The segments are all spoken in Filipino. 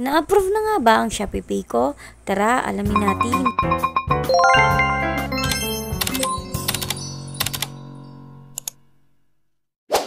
Na-approve na nga ba ang ShopeePay ko? Tara, alamin natin.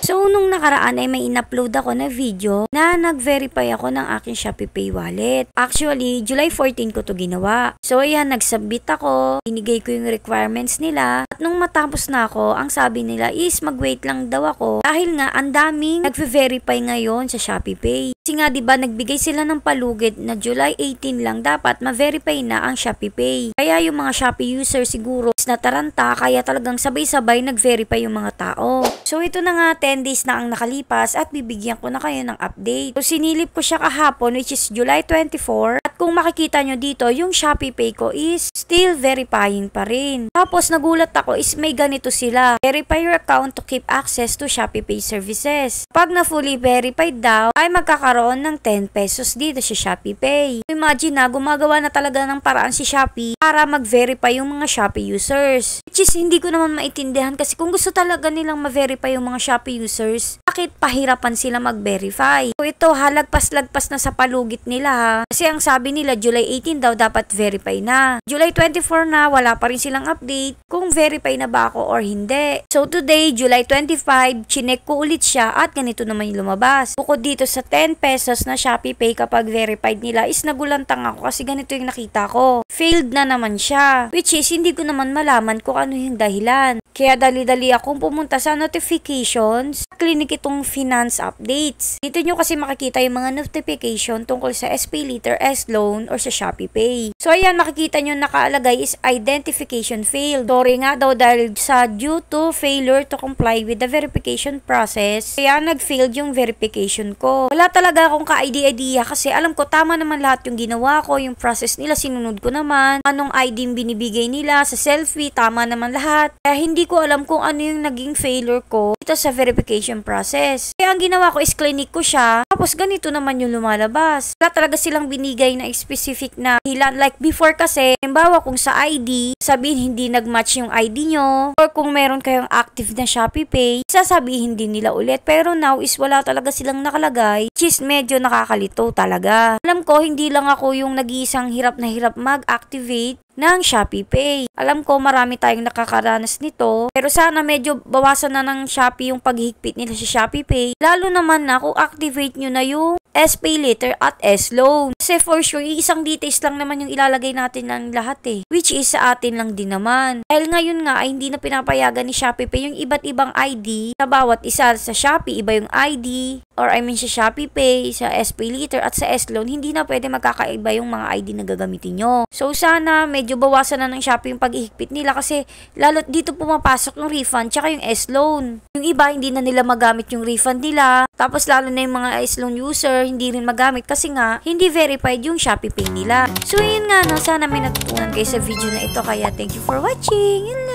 So, nung nakaraan ay may in-upload ako na video na nag-verify ako ng aking ShopeePay wallet. Actually, July 14 ko to ginawa. So, ayan, nag-submit ako, binigay ko yung requirements nila. At nung matapos na ako, ang sabi nila is mag-wait lang daw ako dahil nga ang daming nag-verify ngayon sa ShopeePay. Kasi nga, diba, nagbigay sila ng palugit na July 18 lang dapat ma-verify na ang ShopeePay. Kaya yung mga Shopee user siguro is nataranta, kaya talagang sabay-sabay nag-verify yung mga tao. So, ito na nga, 10 days na ang nakalipas at bibigyan ko na kayo ng update. So, sinilip ko siya kahapon, which is July 24. At kung makikita nyo dito, yung ShopeePay ko is still verifying pa rin. Tapos, nagulat ako is may ganito sila. Verify your account to keep access to ShopeePay services. Pag na fully verified daw, ay magkakaroon ng 10 pesos dito sa ShopeePay. Imagine na, gumagawa na talaga ng paraan si Shopee para mag-verify yung mga Shopee users. Which is, hindi ko naman maintindihan kasi kung gusto talaga nilang ma-verify yung mga Shopee users, bakit pahirapan sila mag-verify? So ito, halagpas-lagpas na sa palugit nila ha. Kasi ang sabi nila, July 18 daw dapat verify na. July 24 na, wala pa rin silang update kung verify na ba ako or hindi. So today, July 25, chinek ko ulit siya at ganito naman yung lumabas. Bukod dito sa 10 pesos na ShopeePay kapag verified nila is nagulantang ako kasi ganito yung nakita ko. Failed na naman siya. Which is, hindi ko naman malaman kung ano yung dahilan. Kaya dali-dali akong pumunta sa notifications, clinic itong finance updates. Dito nyo kasi makikita yung mga notification tungkol sa SPayLater, S-Loan, or sa ShopeePay. So ayan, makikita nyo nakaalagay is identification failed. Sorry nga daw dahil sa due to failure to comply with the verification process, kaya nag-failed yung verification ko. Wala talaga akong ka-idea kasi alam ko tama naman lahat yung ginawa ko, yung process nila sinunod ko naman, anong ID yung binibigay nila sa selfie, tama naman lahat. Kaya hindi ko alam kung ano yung naging failure ko dito sa verification process. Kaya ang ginawa ko is clinic ko siya, tapos ganito naman yung lumalabas. Wala talaga silang binigay na specific na hilan. Like before kasi, halimbawa kung sa ID, sabihin hindi nag-match yung ID nyo, or kung meron kayong active na ShopeePay, sasabihin din nila ulit. Pero now is wala talaga silang nakalagay, which is medyo nakakalito talaga. Alam ko, hindi lang ako yung nag-iisang hirap na hirap mag-activate ng ShopeePay. Alam ko marami tayong nakakaranas nito, pero sana medyo bawasan na ng Shopee yung paghihigpit nila sa ShopeePay. Lalo naman na kung activate nyo na yung SPayLater at S-Loan. Kasi for sure, isang details lang naman yung ilalagay natin ng lahat eh. Which is sa atin lang din naman. Dahil ngayon nga ay hindi na pinapayagan ni ShopeePay yung iba't ibang ID sa bawat isa. Sa Shopee, iba yung ID, or I mean sa ShopeePay, sa SPayLater at sa S-Loan, hindi na pwede magkakaiba yung mga ID na gagamitin nyo. So sana medyo bawasan na ng Shopee yung paghihigpit nila kasi lalo dito pumapasok yung refund tsaka yung S-Loan. Yung iba hindi na nila magamit yung refund nila. Tapos lalo na yung mga S-Loan user hindi rin magamit kasi nga hindi verified yung ShopeePay nila. So yun nga no, sana may natutunan kayo sa video na ito kaya thank you for watching.